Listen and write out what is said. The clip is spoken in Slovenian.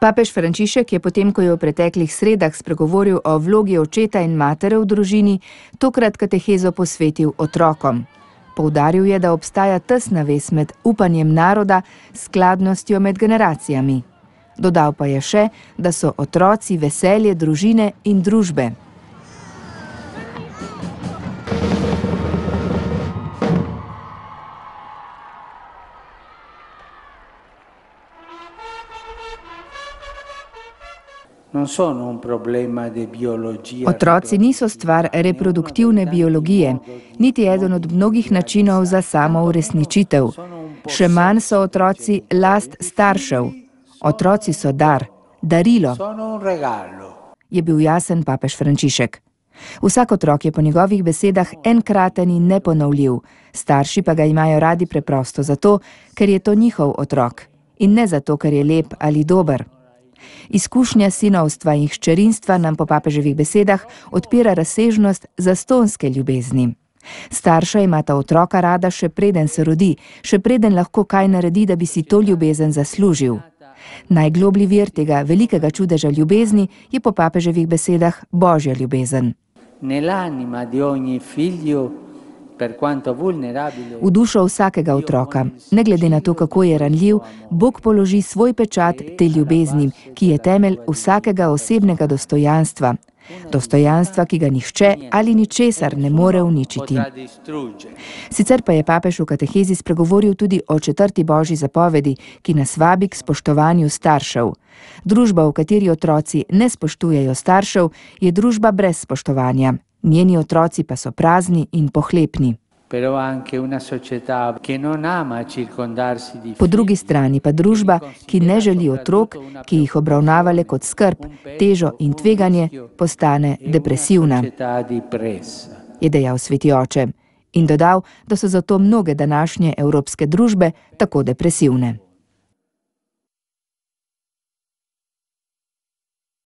Papež Frančišek je potem, ko je v preteklih sredah spregovoril o vlogi očeta in matere v družini, tokrat katehezo posvetil otrokom. Poudaril je, da obstaja tesna vez med upanjem naroda, skladnostjo med generacijami. Dodal pa je še, da so otroci veselje družine in družbe. Otroci niso stvar reproduktivne biologije, niti eden od mnogih načinov za samouresničitev. Še manj so otroci last staršev. Otroci so dar, darilo, je bil jasen papež Frančišek. Vsak otrok je po njegovih besedah enkraten in neponovljiv, starši pa ga imajo radi preprosto zato, ker je to njihov otrok in ne zato, ker je lep ali dober. Izkušnja sinovstva in hčerinstva nam po papeževih besedah odpira razsežnost zastonske ljubezni. Starša imata otroka rada še preden se rodi, še preden lahko kaj naredi, da bi si to ljubezen zaslužil. Najgloblji vir tega velikega čudeža ljubezni je po papeževih besedah božja ljubezen. V dušo vsakega otroka, ne glede na to, kako je ranljiv, Bog položi svoj pečat te ljubezni, ki je temelj vsakega osebnega dostojanstva. Dostojanstva, ki ga nihče ali ničesar ne more uničiti. Sicer pa je papež v katehezi spregovoril tudi o 4. božji zapovedi, ki nas vabi k spoštovanju staršev. Družba, v kateri otroci ne spoštujejo staršev, je družba brez spoštovanja. Njeni otroci pa so prazni in pohlepni. Po drugi strani pa družba, ki ne želi otrok, ki jih obravnava le kot skrb, težo in tveganje, postane depresivna, je dejal sveti oče in dodal, da so zato mnoge današnje evropske družbe tako depresivne.